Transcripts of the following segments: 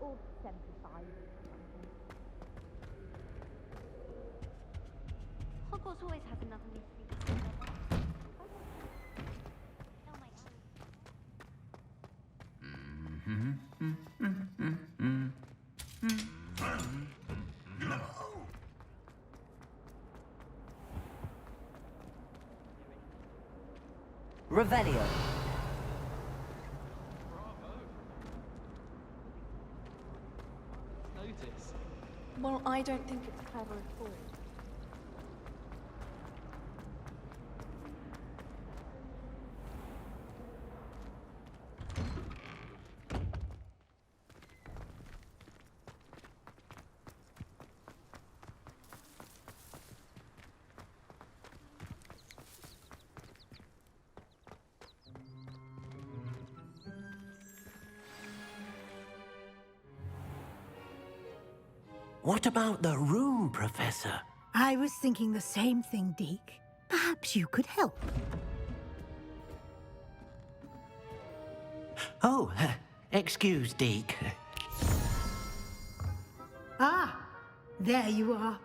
or 75. Hogwarts always has another mystery. Revelio. Notice. Well, I don't think it's clever at all. What about the room, Professor? I was thinking the same thing, Deke. Perhaps you could help. Oh, excuse, Deke. Ah, there you are.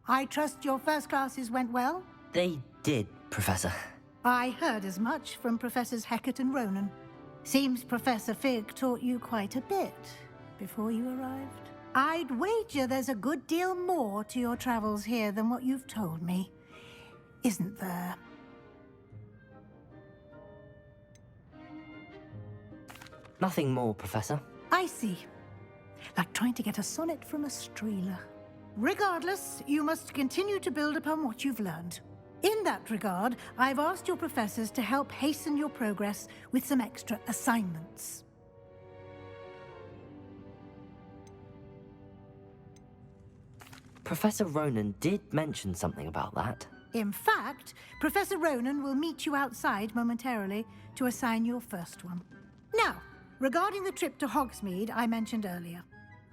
I trust your first classes went well? They did, Professor. I heard as much from Professors Hecat and Ronan. Seems Professor Fig taught you quite a bit before you arrived. I'd wager there's a good deal more to your travels here than what you've told me. Isn't there? Nothing more, Professor. I see. Like trying to get a sonnet from a streeler. Regardless, you must continue to build upon what you've learned. In that regard, I've asked your professors to help hasten your progress with some extra assignments. Professor Ronan did mention something about that. In fact, Professor Ronan will meet you outside momentarily to assign your first one. Now, regarding the trip to Hogsmeade I mentioned earlier,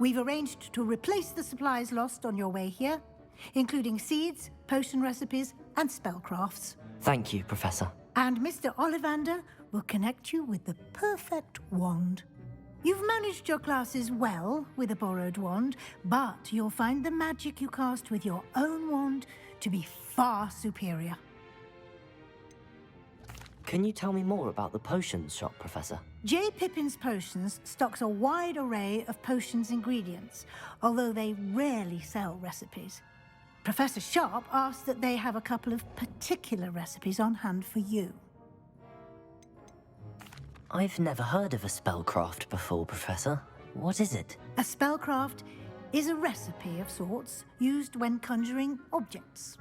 we've arranged to replace the supplies lost on your way here, including seeds, potion recipes, and spellcrafts. Thank you, Professor. And Mr. Ollivander will connect you with the perfect wand. You've managed your classes well with a borrowed wand, but you'll find the magic you cast with your own wand to be far superior. Can you tell me more about the potions shop, Professor? J. Pippin's Potions stocks a wide array of potions ingredients, although they rarely sell recipes. Professor Sharp asked that they have a couple of particular recipes on hand for you. I've never heard of a spellcraft before, Professor. What is it? A spellcraft is a recipe of sorts used when conjuring objects.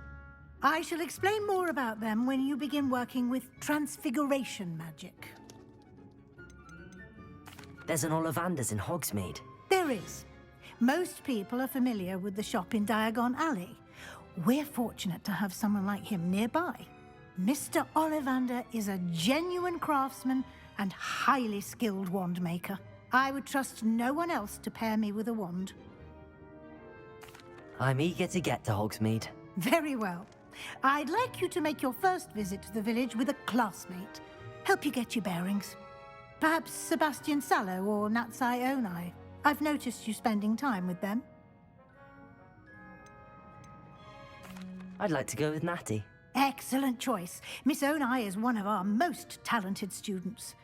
I shall explain more about them when you begin working with transfiguration magic. There's an Ollivander's in Hogsmeade. There is. Most people are familiar with the shop in Diagon Alley. We're fortunate to have someone like him nearby. Mr. Ollivander is a genuine craftsman and highly skilled wand maker. I would trust no one else to pair me with a wand. I'm eager to get to Hogsmeade. Very well. I'd like you to make your first visit to the village with a classmate. Help you get your bearings. Perhaps Sebastian Sallow or Natsai Onai. I've noticed you spending time with them. I'd like to go with Natty. Excellent choice. Miss Onai is one of our most talented students.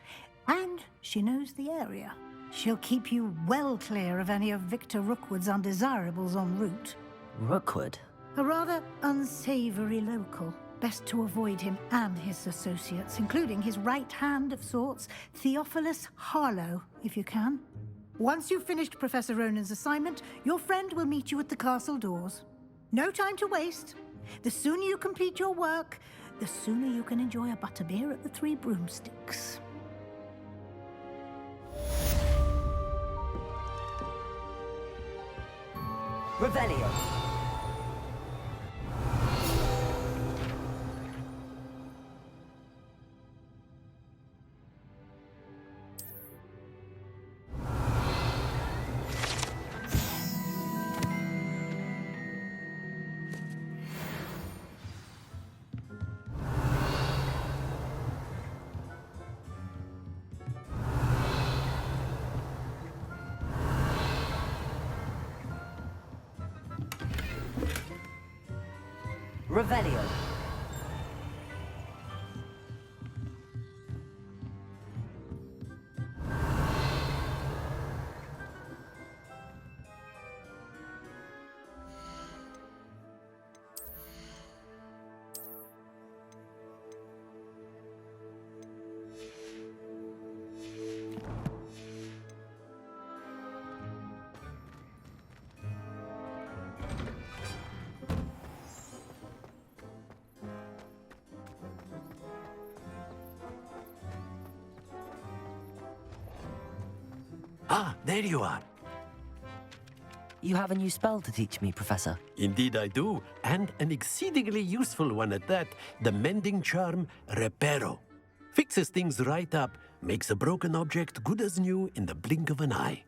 And she knows the area. She'll keep you well clear of any of Victor Rookwood's undesirables en route. Rookwood? A rather unsavory local. Best to avoid him and his associates, including his right hand of sorts, Theophilus Harlow, if you can. Once you've finished Professor Ronan's assignment, your friend will meet you at the castle doors. No time to waste. The sooner you complete your work, the sooner you can enjoy a butterbeer at the Three Broomsticks. Revelio! Revelio. Ah, there you are. You have a new spell to teach me, Professor. Indeed I do, and an exceedingly useful one at that. The mending charm, Reparo. Fixes things right up, makes a broken object good as new in the blink of an eye.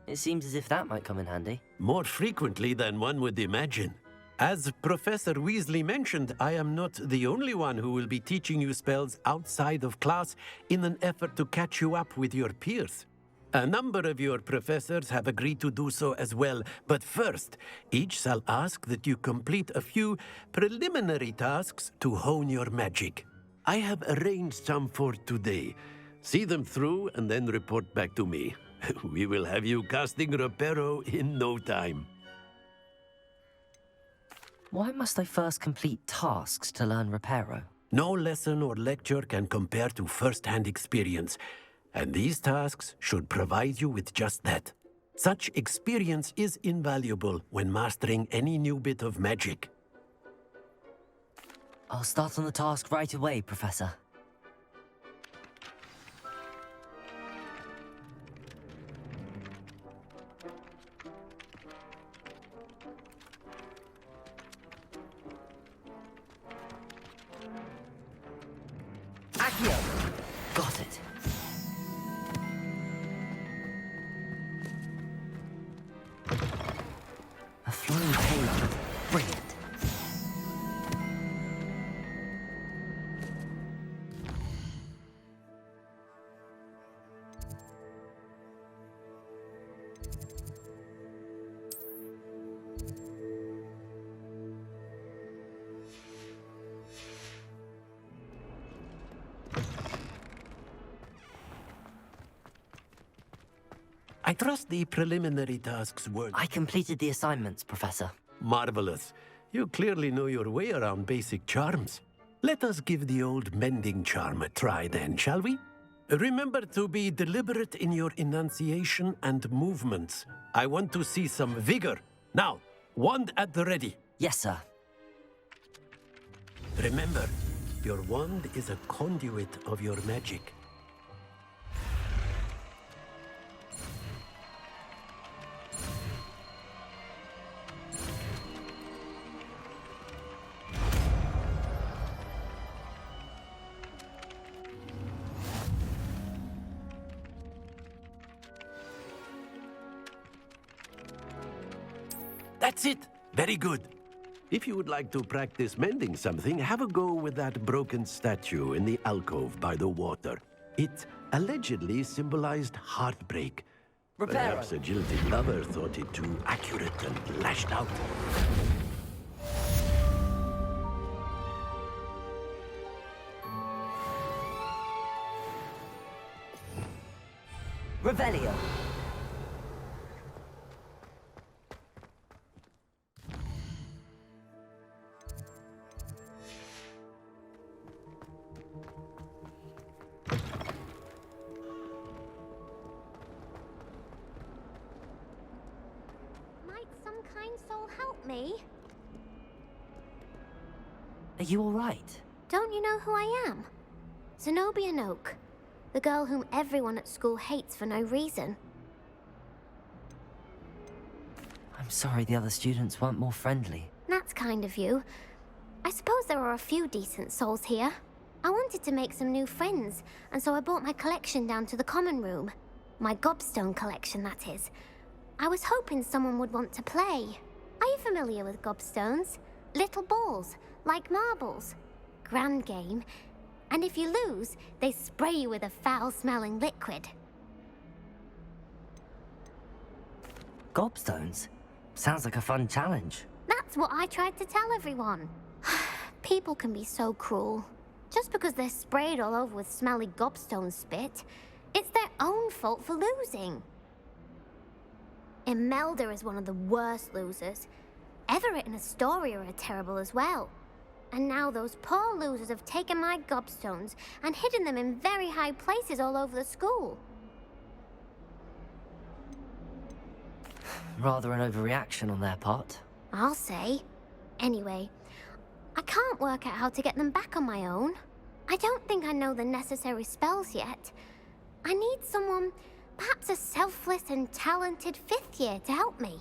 It seems as if that might come in handy. More frequently than one would imagine. As Professor Weasley mentioned, I am not the only one who will be teaching you spells outside of class in an effort to catch you up with your peers. A number of your professors have agreed to do so as well, but first, each shall ask that you complete a few preliminary tasks to hone your magic. I have arranged some for today. See them through and then report back to me. We will have you casting Reparo in no time. Why must I first complete tasks to learn Reparo? No lesson or lecture can compare to first-hand experience. And these tasks should provide you with just that. Such experience is invaluable when mastering any new bit of magic. I'll start on the task right away, Professor. Accio! Got it. A flowing page. Brilliant. I trust the preliminary tasks were... I completed the assignments, Professor. Marvelous. You clearly know your way around basic charms. Let us give the old mending charm a try then, shall we? Remember to be deliberate in your enunciation and movements. I want to see some vigor. Now, wand at the ready. Yes, sir. Remember, your wand is a conduit of your magic. That's it! Very good. If you would like to practice mending something, have a go with that broken statue in the alcove by the water. It allegedly symbolized heartbreak. Reparo. Perhaps a jilted lover thought it too accurate and lashed out. Revelio. Might some kind soul help me? Are you all right? Don't you know who I am? Zenobia Noak, the girl whom everyone at school hates for no reason. I'm sorry the other students weren't more friendly. That's kind of you. I suppose there are a few decent souls here. I wanted to make some new friends, and so I brought my collection down to the common room. My gobstone collection, that is. I was hoping someone would want to play. Are you familiar with gobstones? Little balls, like marbles. Grand game. And if you lose, they spray you with a foul-smelling liquid. Gobstones? Sounds like a fun challenge. That's what I tried to tell everyone. People can be so cruel. Just because they're sprayed all over with smelly gobstone spit, it's their own fault for losing. Imelda is one of the worst losers. Everett and Astoria are terrible as well. And now those poor losers have taken my gobstones and hidden them in very high places all over the school. Rather an overreaction on their part. I'll say. Anyway, I can't work out how to get them back on my own. I don't think I know the necessary spells yet. I need someone, perhaps a selfless and talented 5th year to help me.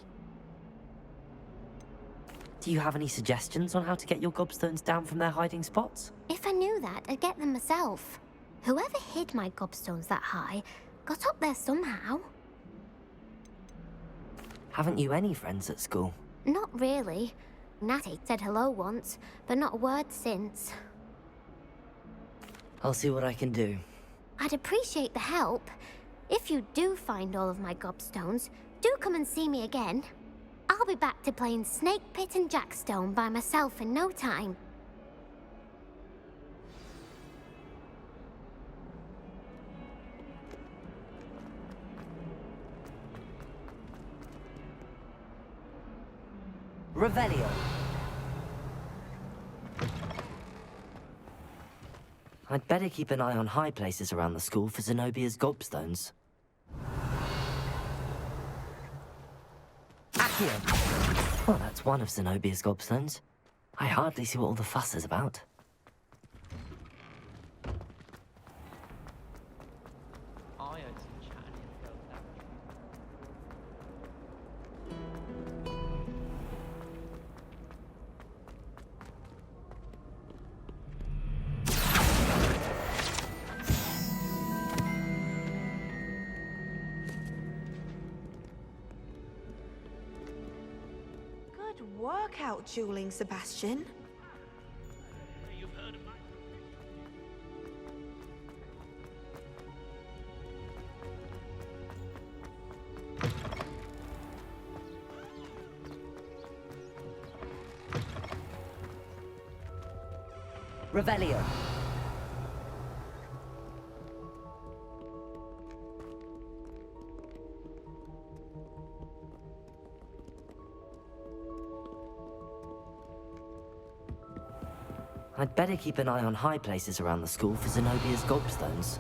Do you have any suggestions on how to get your gobstones down from their hiding spots? If I knew that, I'd get them myself. Whoever hid my gobstones that high got up there somehow. Haven't you any friends at school? Not really. Natty said hello once, but not a word since. I'll see what I can do. I'd appreciate the help. If you do find all of my gobstones, do come and see me again. I'll be back to playing Snake Pit and Jackstone by myself in no time. Revelio. I'd better keep an eye on high places around the school for Zenobia's gobstones. Accio! Well, that's one of Zenobia's gobstones. I hardly see what all the fuss is about. Workout dueling, Sebastian. Revelio. I'd better keep an eye on high places around the school for Zenobia's gobstones.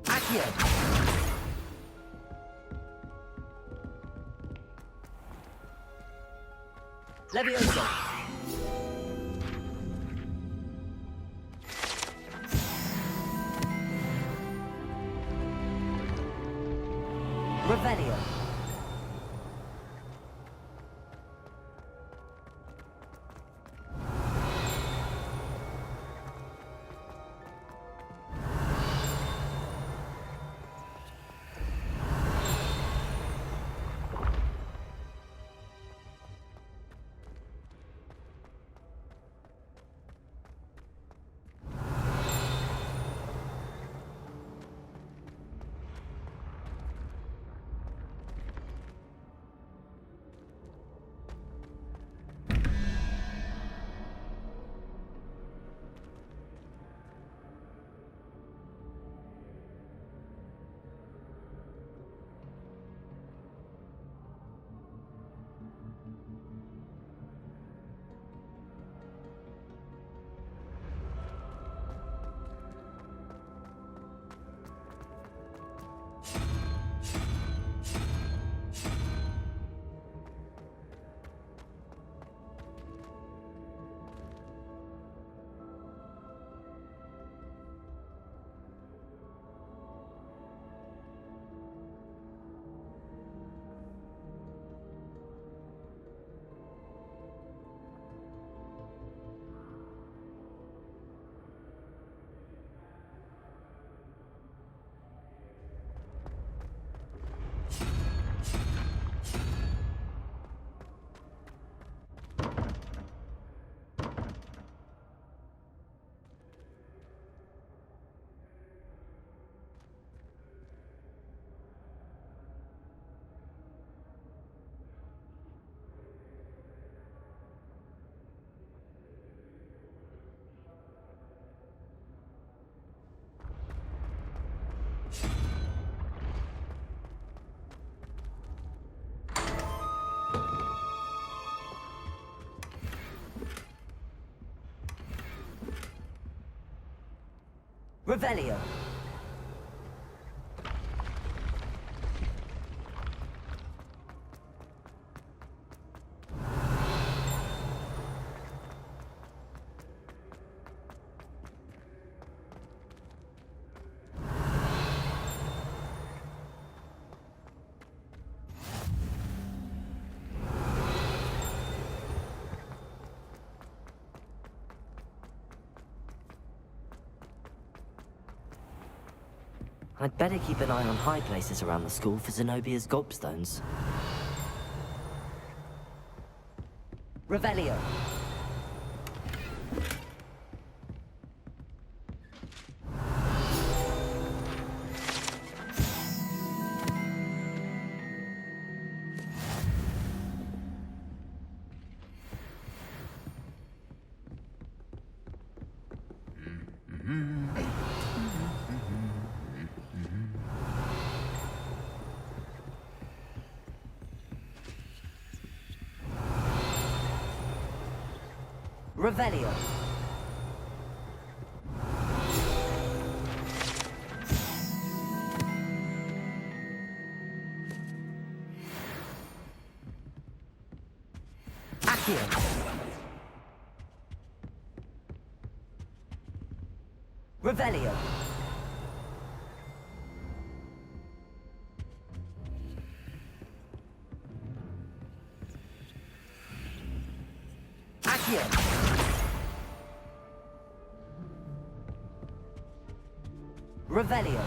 Accio! Levioso! Revelio! Revelio. I'd better keep an eye on high places around the school for Zenobia's gobstones. Revelio. Revelio. Accio. Revelio. Accio. Revelio.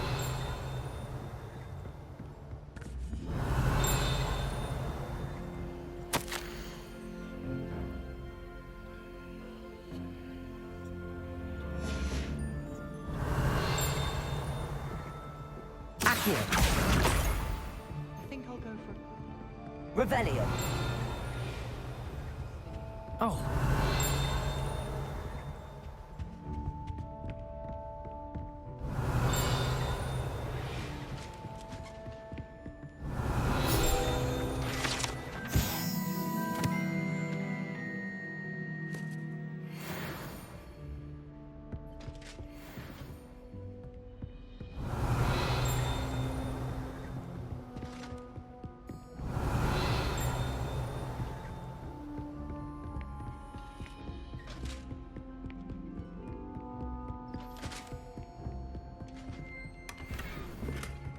Accio. I think I'll go for... Revelio. Oh.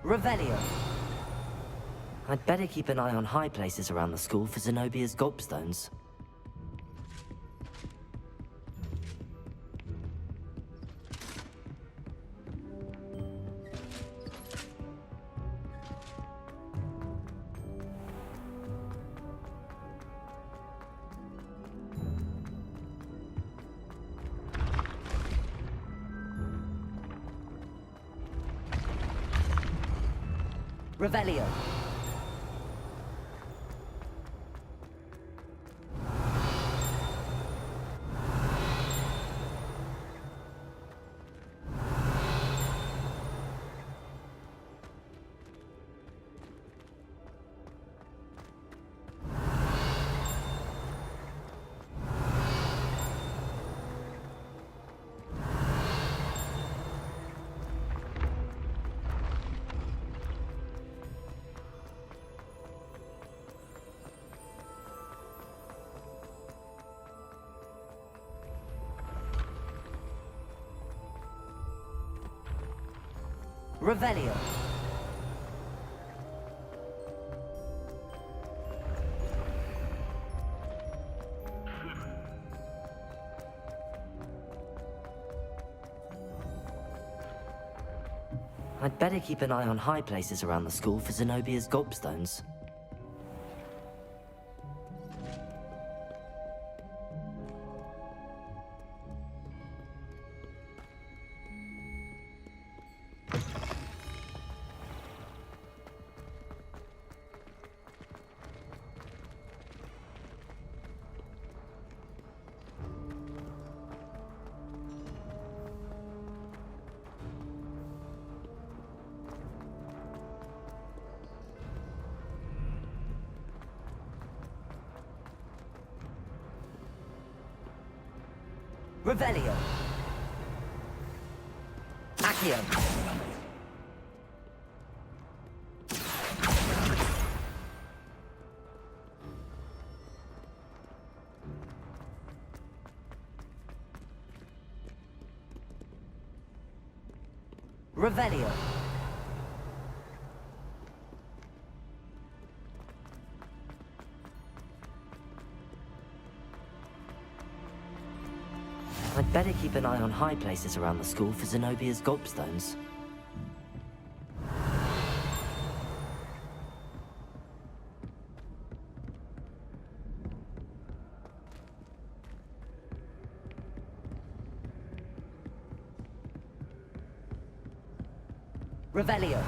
Revelio. I'd better keep an eye on high places around the school for Zenobia's gobstones. Revelio. Revelio. I'd better keep an eye on high places around the school for Zenobia's gobstones. Revelio. Accio. Accio. Revelio. I'd better keep an eye on high places around the school for Zenobia's gobstones. Revelio.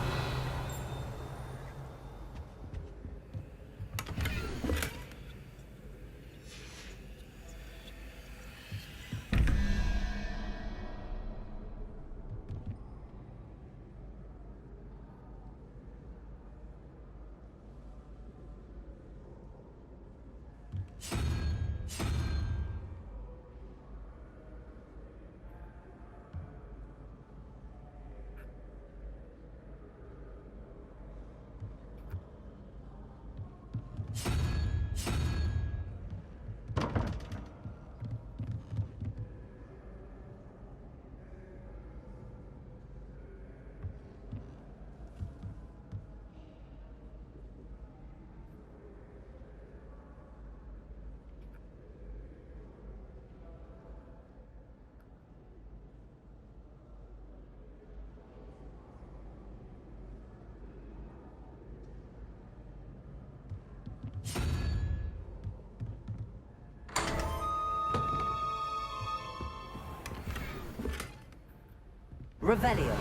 Revelio.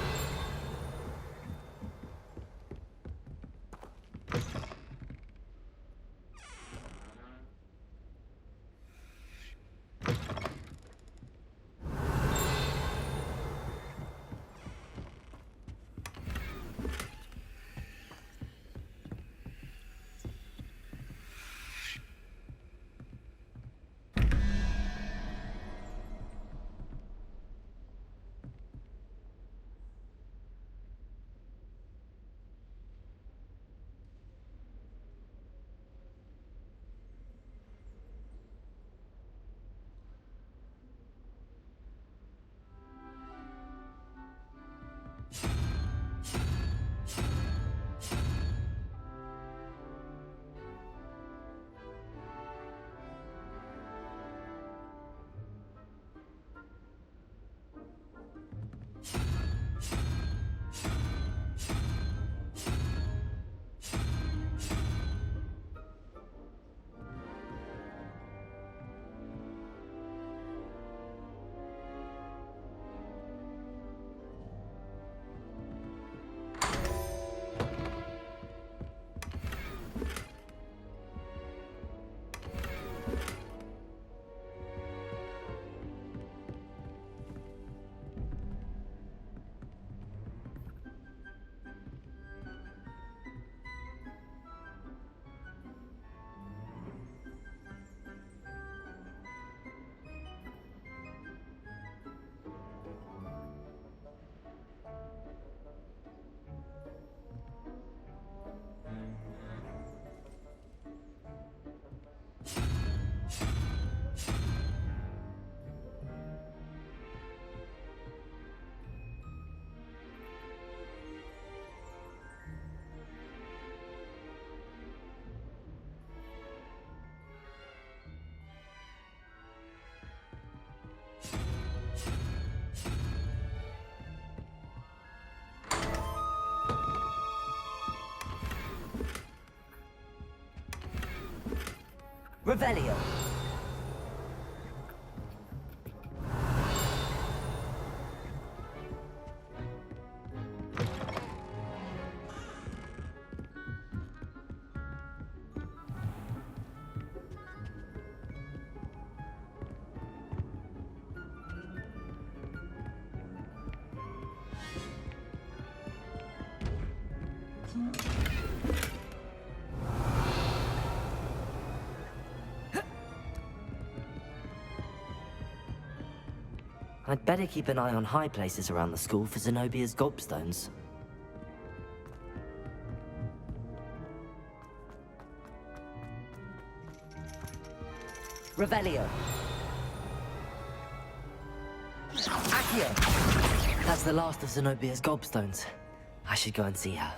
Revelio. I'd better keep an eye on high places around the school for Zenobia's gobstones. Revelio. Accio. That's the last of Zenobia's gobstones. I should go and see her.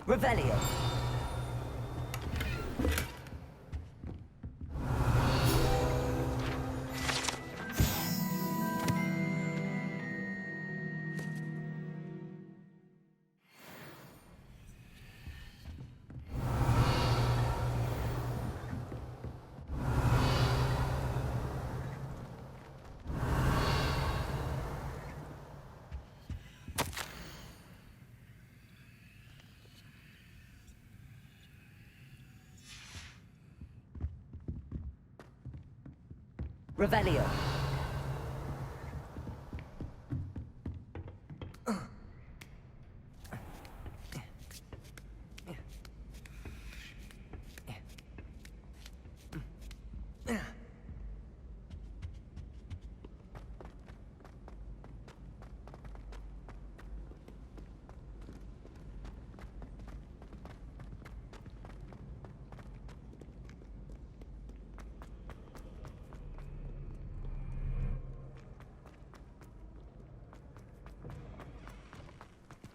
Revelio. Revelio.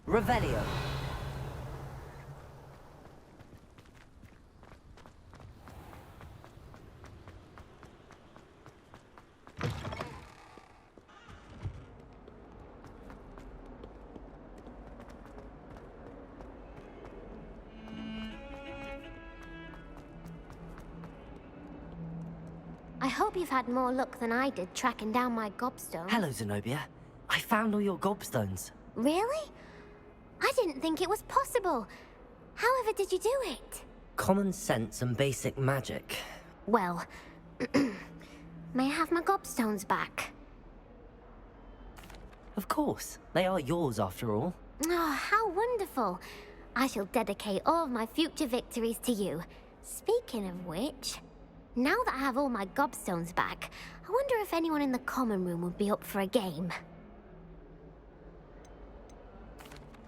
Revelio. I hope you've had more luck than I did tracking down my gobstone. Hello, Zenobia. I found all your gobstones. Really? I didn't think it was possible. However did you do it? Common sense and basic magic. Well, may I have my gobstones back? Of course. They are yours after all. Oh, how wonderful. I shall dedicate all of my future victories to you. Speaking of which, now that I have all my gobstones back, I wonder if anyone in the common room would be up for a game.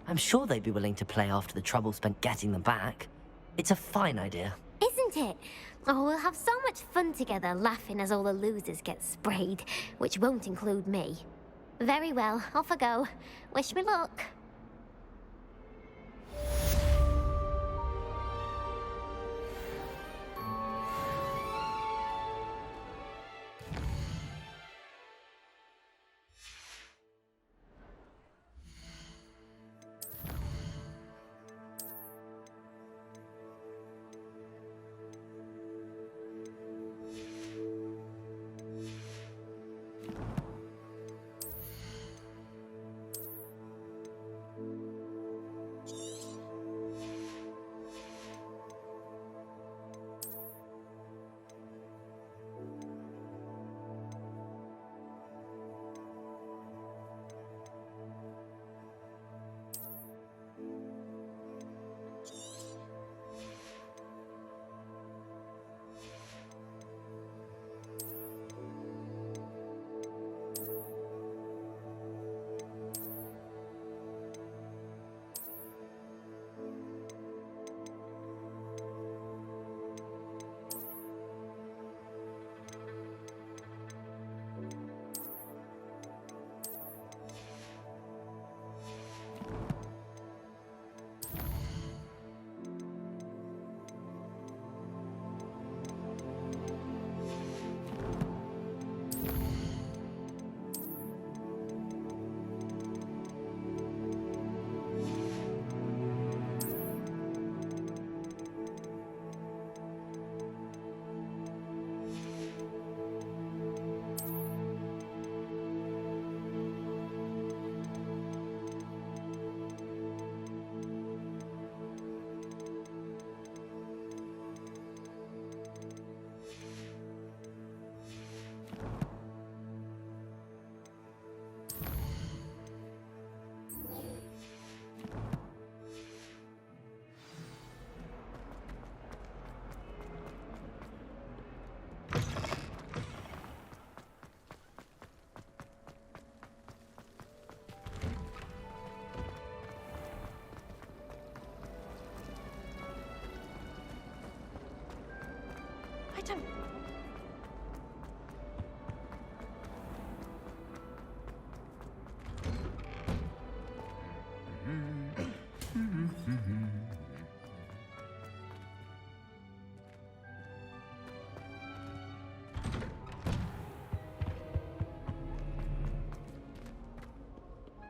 I'm sure they'd be willing to play after the trouble spent getting them back. It's a fine idea. Isn't it? Oh, we'll have so much fun together laughing as all the losers get sprayed, which won't include me. Very well, off I go. Wish me luck.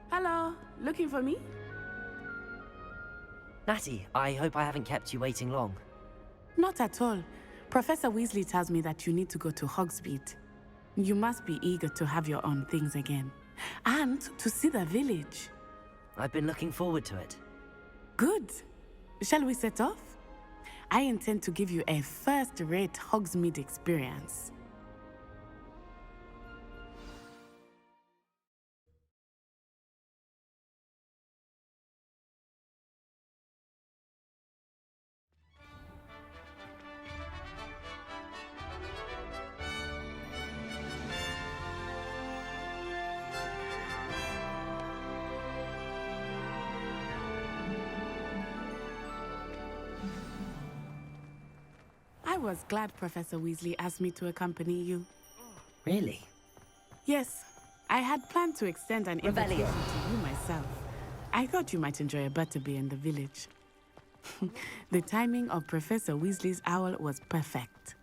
Hello, looking for me? Natty, I hope I haven't kept you waiting long. Not at all. Professor Weasley tells me that you need to go to Hogsmeade. You must be eager to have your own things again. And to see the village. I've been looking forward to it. Good. Shall we set off? I intend to give you a first-rate Hogsmeade experience. I was glad Professor Weasley asked me to accompany you. Really? Yes, I had planned to extend an invitation Revelio. to you myself. I thought you might enjoy a butterbeer in the village. The timing of Professor Weasley's owl was perfect.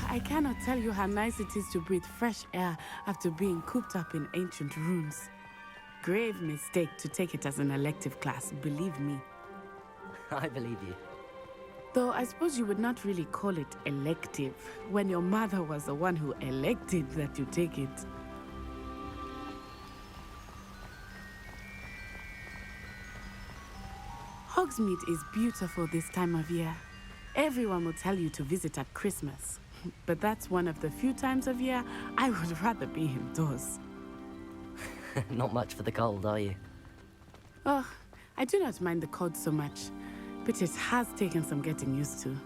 I cannot tell you how nice it is to breathe fresh air after being cooped up in ancient rooms. Grave mistake to take it as an elective class, believe me. I believe you. Though I suppose you would not really call it elective when your mother was the one who elected that you take it. Hogsmeade is beautiful this time of year. Everyone will tell you to visit at Christmas. But that's one of the few times of year I would rather be indoors. Not much for the cold, are you? Oh, I do not mind the cold so much, but it has taken some getting used to.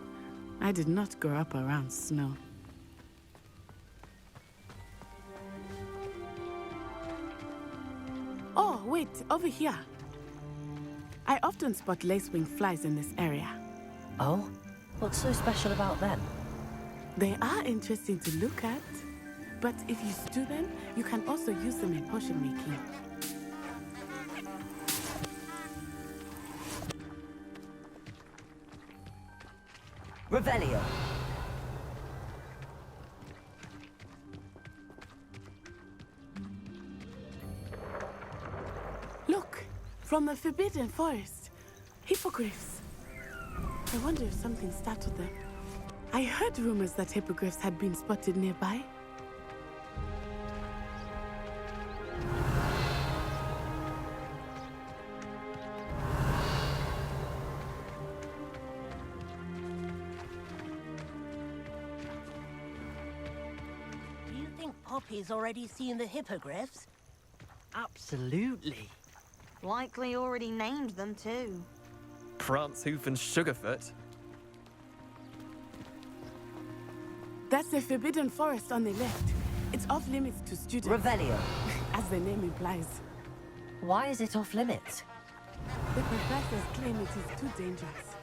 I did not grow up around snow. Oh, wait, over here. I often spot lacewing flies in this area. Oh? What's so special about them? They are interesting to look at, but if you stew them, you can also use them in potion making. Revelio. Look, from the Forbidden Forest. Hippogriffs. I wonder if something startled them. I heard rumors that hippogriffs had been spotted nearby. Do you think Poppy's already seen the hippogriffs? Absolutely. Likely already named them too. Prance, Hoof, and Sugarfoot. That's the Forbidden Forest on the left. It's off limits to students. Revelio. As the name implies. Why is it off limits? The professors claim it is too dangerous.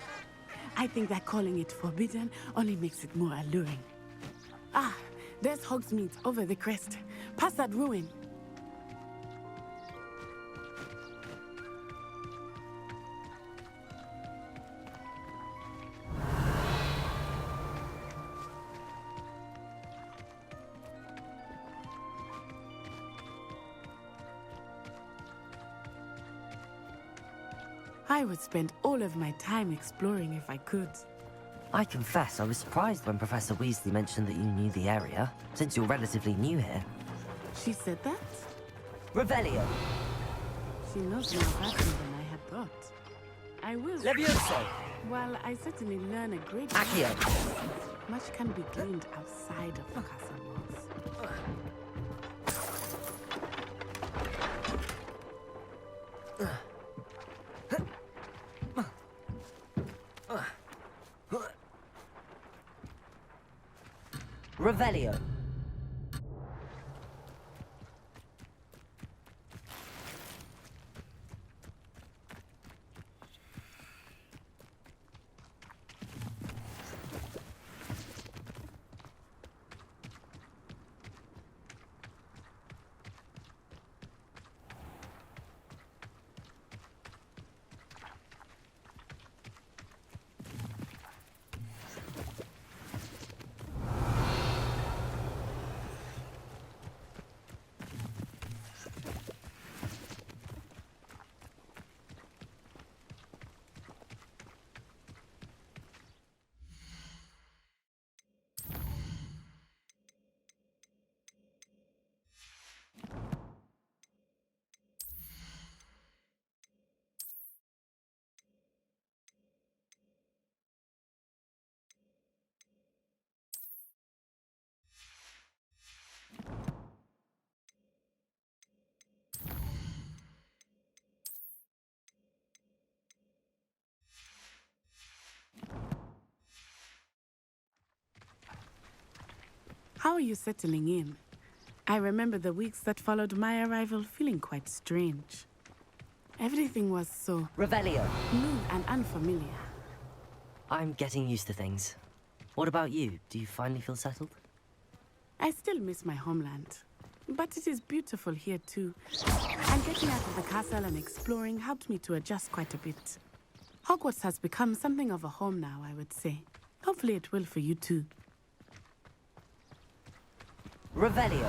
I think that calling it forbidden only makes it more alluring. Ah, there's Hogsmeade over the crest. Past that ruin. I would spend all of my time exploring if I could. I confess I was surprised when Professor Weasley mentioned that you knew the area, since you're relatively new here. She said that? Revelio. She knows more about me than I had thought. I will. Levioso. Well, I certainly learn a great deal. Accio. Much can be gleaned outside of the castle walls. Revelio. How are you settling in? I remember the weeks that followed my arrival feeling quite strange. Everything was so Revelio. new and unfamiliar. I'm getting used to things. What about you? Do you finally feel settled? I still miss my homeland, but it is beautiful here too. And getting out of the castle and exploring helped me to adjust quite a bit. Hogwarts has become something of a home now, I would say. Hopefully it will for you too. Revelio.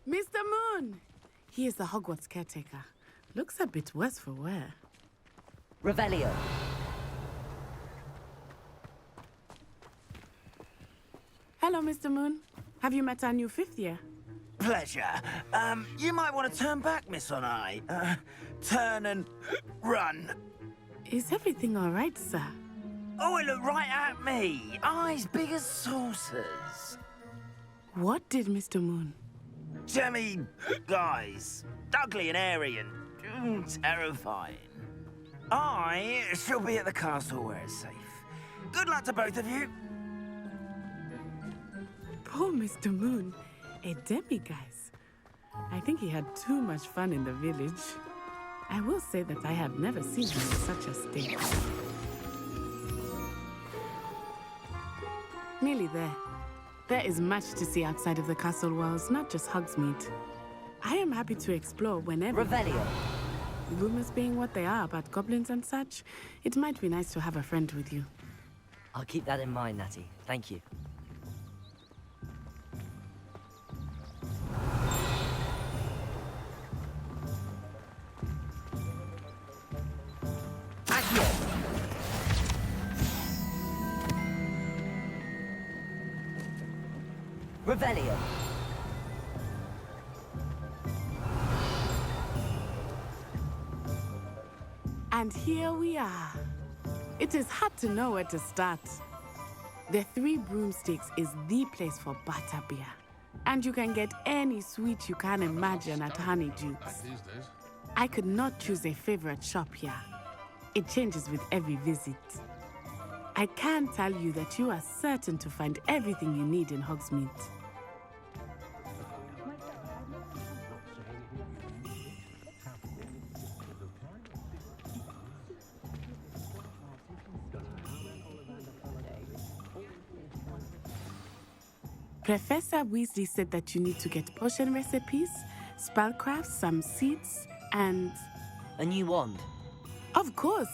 Mr. Moon! He is the Hogwarts caretaker. Looks a bit worse for wear. Revelio. Hello, Mr. Moon. Have you met our new fifth year? Pleasure. You might want to turn back, Miss Onai. Turn and run. Is everything all right, sir? Oh, it looked right at me. Eyes big as saucers. What did Mr. Moon? Jemmy, guys. Ugly and airy and terrifying. I shall be at the castle where it's safe. Good luck to both of you. Poor Mr. Moon. A demi-guise. I think he had too much fun in the village. I will say that I have never seen him in such a state. Nearly there. There is much to see outside of the castle walls, not just Hogsmeade. I am happy to explore whenever... Revelio. Rumors being what they are about goblins and such, it might be nice to have a friend with you. I'll keep that in mind, Natty. Thank you. Revelio. And here we are. It is hard to know where to start. The Three Broomsticks is the place for butterbeer. And you can get any sweet you can imagine at Honeydukes. I could not choose a favorite shop here. It changes with every visit. I can tell you that you are certain to find everything you need in Hogsmeade. Professor Weasley said that you need to get potion recipes, spellcrafts, some seeds, and... A new wand. Of course!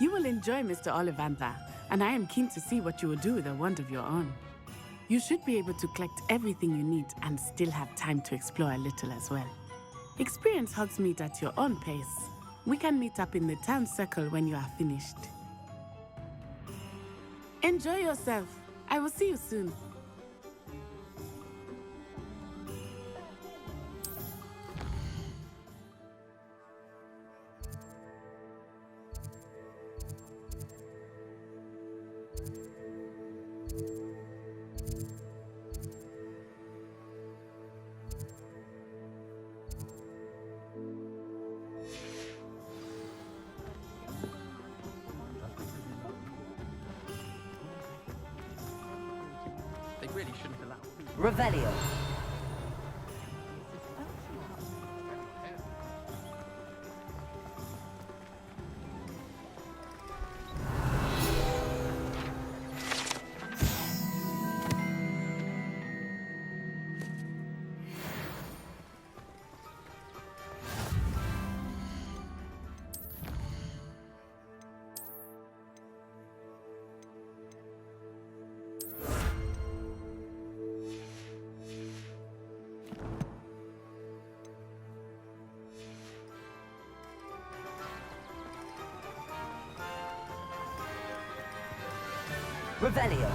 You will enjoy Mr. Ollivander, and I am keen to see what you will do with a wand of your own. You should be able to collect everything you need and still have time to explore a little as well. Experience Hogsmeade at your own pace. We can meet up in the town circle when you are finished. Enjoy yourself. I will see you soon. They really shouldn't allow. Revelio. Revelio.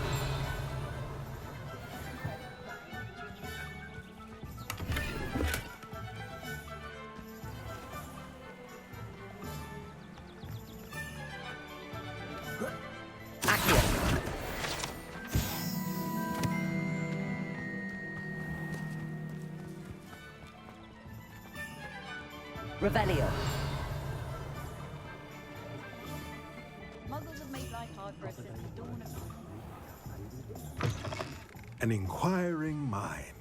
Revelio. Muggles have made life hard for us since the dawn of An inquiring mind.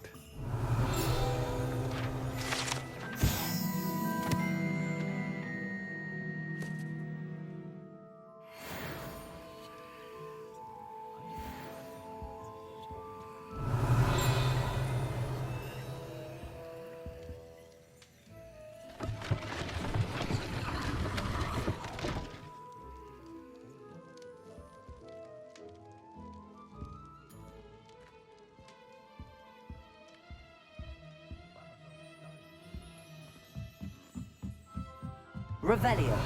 Revelio.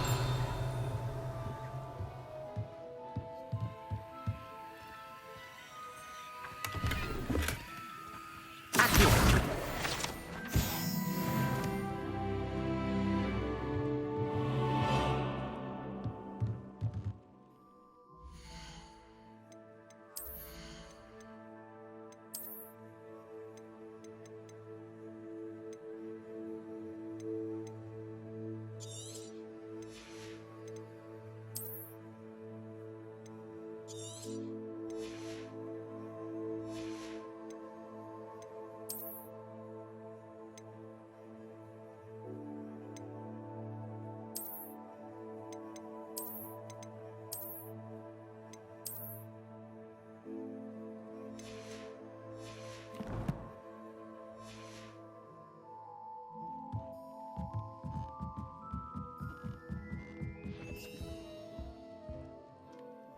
Accio.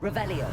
Revelio.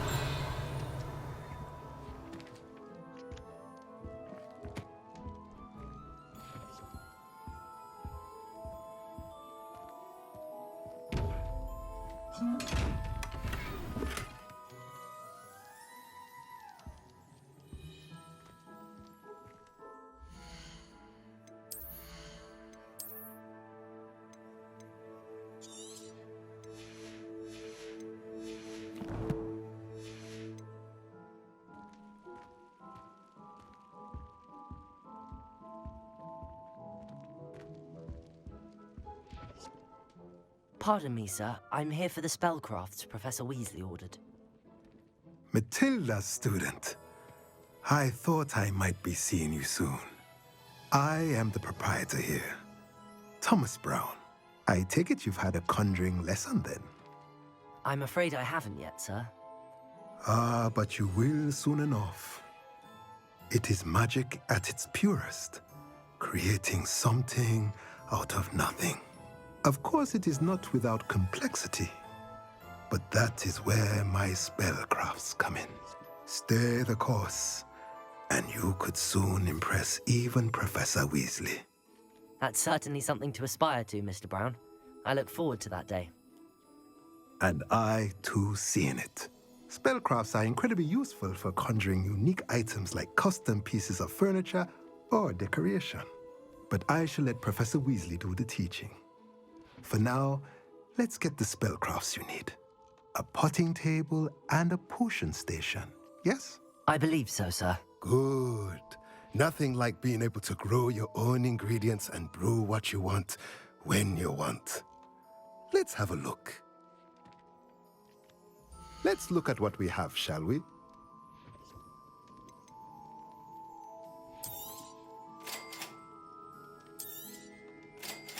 Pardon me, sir. I'm here for the spellcrafts Professor Weasley ordered. Matilda's student. I thought I might be seeing you soon. I am the proprietor here, Thomas Brown. I take it you've had a conjuring lesson then? I'm afraid I haven't yet, sir. Ah, but you will soon enough. It is magic at its purest, creating something out of nothing. Of course, it is not without complexity, but that is where my spellcrafts come in. Stay the course, and you could soon impress even Professor Weasley. That's certainly something to aspire to, Mr. Brown. I look forward to that day. And I, too, seeing it. Spellcrafts are incredibly useful for conjuring unique items like custom pieces of furniture or decoration. But I shall let Professor Weasley do the teaching. For now, let's get the spellcrafts you need. A potting table and a potion station, yes? I believe so, sir. Good. Nothing like being able to grow your own ingredients and brew what you want, when you want. Let's have a look. Let's look at what we have, shall we?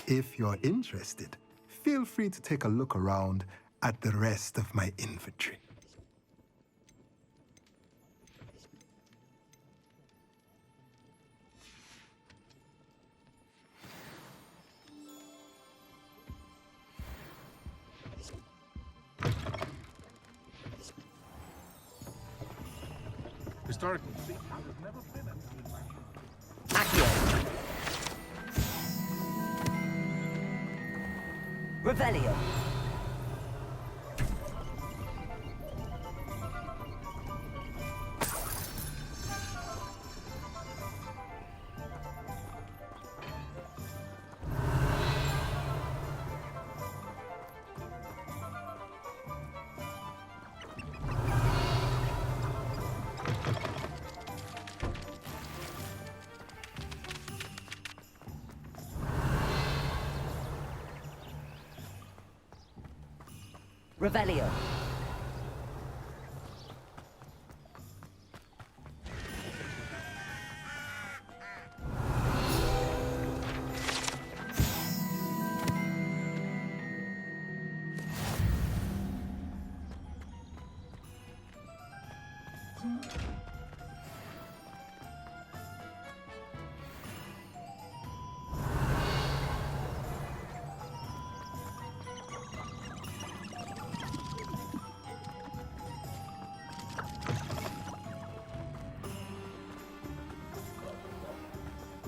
If you're interested, feel free to take a look around at the rest of my inventory. Historically speaking, there's never been a Accio. Revelio. Revelio.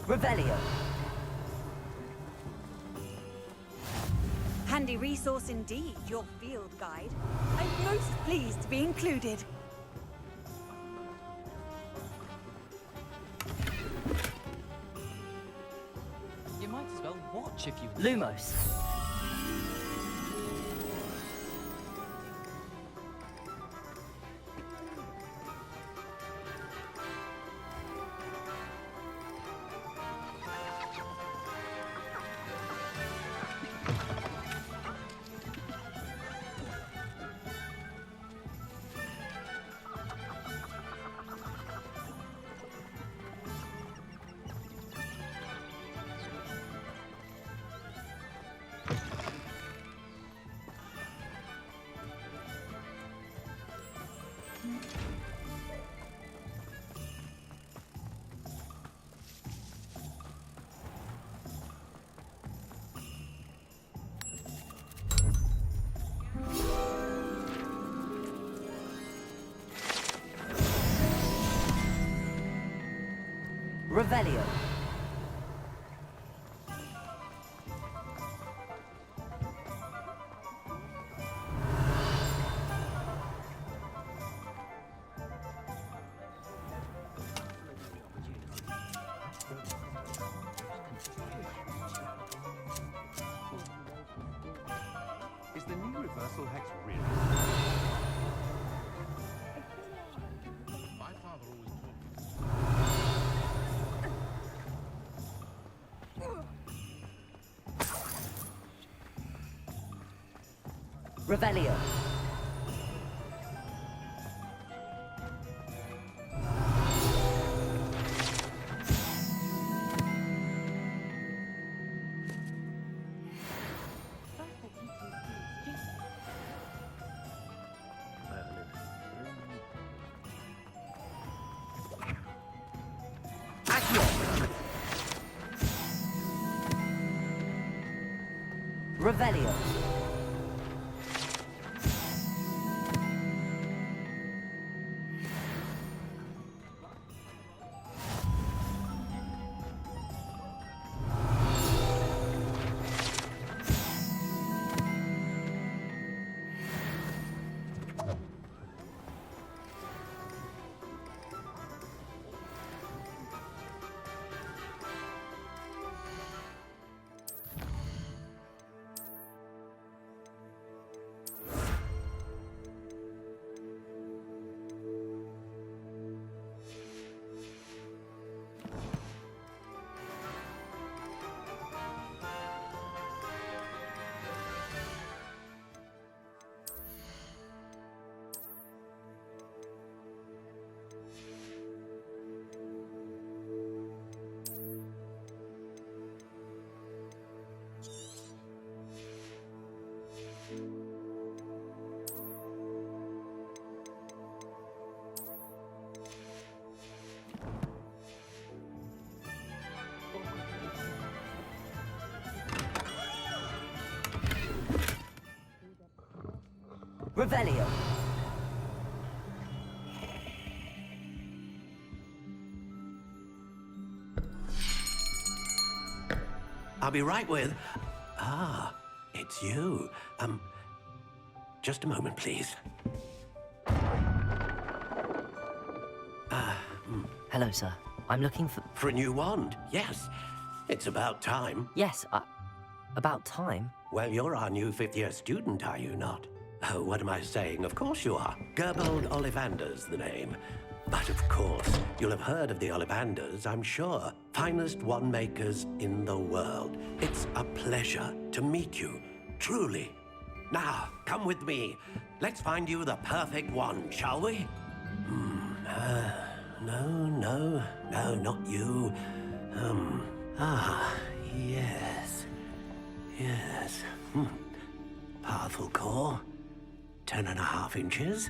Revelio. Handy resource indeed, your field guide. I'm most pleased to be included. You might as well watch if you... Lumos. Revelio. Is the new reversal hex real? My father always Revelio. Revelio. Revelio. I'll be right with... Ah, it's you. Just a moment, please. Hello, sir. I'm looking for... For a new wand, yes. It's about time. Yes, about time? Well, you're our new fifth-year student, are you not? Oh, what am I saying? Of course you are. Gerbold Ollivander's the name. But of course, you'll have heard of the Ollivanders, I'm sure. Finest wand makers in the world. It's a pleasure to meet you, truly. Now, come with me. Let's find you the perfect wand, shall we? No, not you. Yes. Powerful core. 10.5 inches.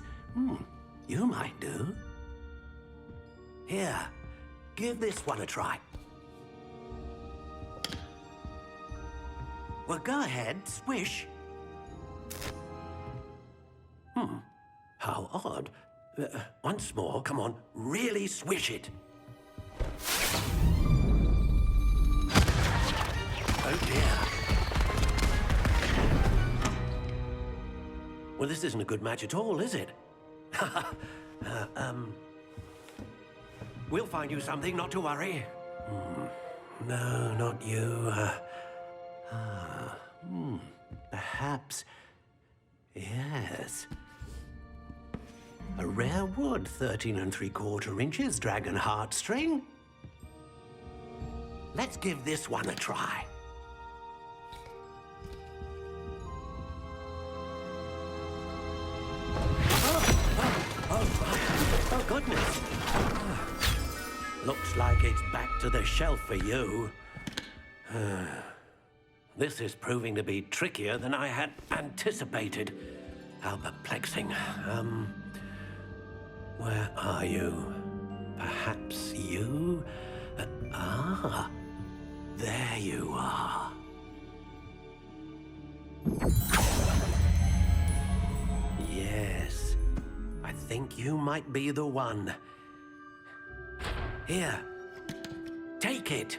You might do. Here, give this one a try. Well, go ahead, swish. How odd. Once more, come on, really swish it. Oh dear. Well, this isn't a good match at all, is it? We'll find you something, not to worry. No, not you. Perhaps. Yes. A rare wood, 13 3/4 inches, dragon heartstring. Let's give this one a try. Oh, goodness. Looks like it's back to the shelf for you. This is proving to be trickier than I had anticipated. How perplexing. Where are you? Perhaps you? There you are. Yes, I think you might be the one. Here, take it.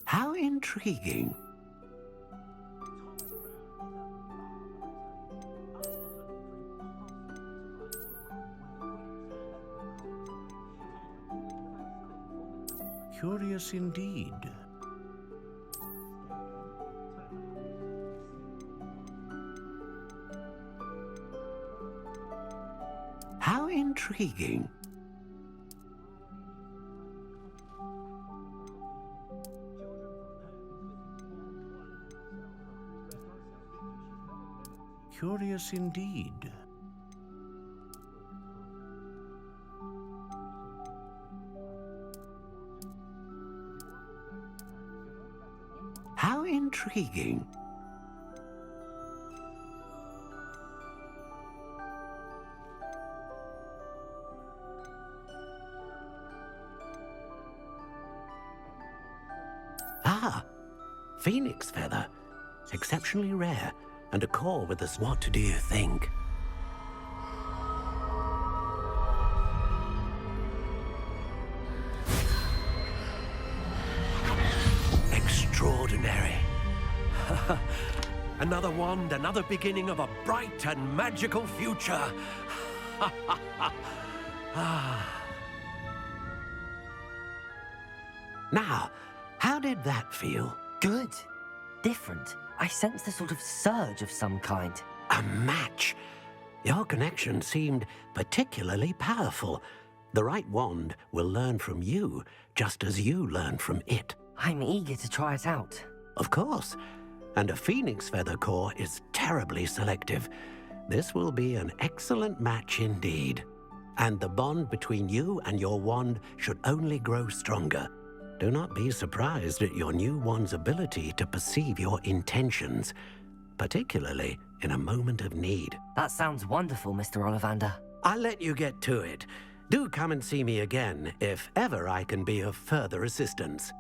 How intriguing. Curious indeed. How intriguing. Curious indeed. How intriguing. Phoenix feather. Exceptionally rare. And a core with a what do you think? Extraordinary. Another wand, another beginning of a bright and magical future. Now, how did that feel? Good. Different. I sensed a sort of surge of some kind. A match? Your connection seemed particularly powerful. The right wand will learn from you, just as you learn from it. I'm eager to try it out. Of course. And a phoenix feather core is terribly selective. This will be an excellent match indeed. And the bond between you and your wand should only grow stronger. Do not be surprised at your new wand's ability to perceive your intentions, particularly in a moment of need. That sounds wonderful, Mr. Ollivander. I'll let you get to it. Do come and see me again if ever I can be of further assistance.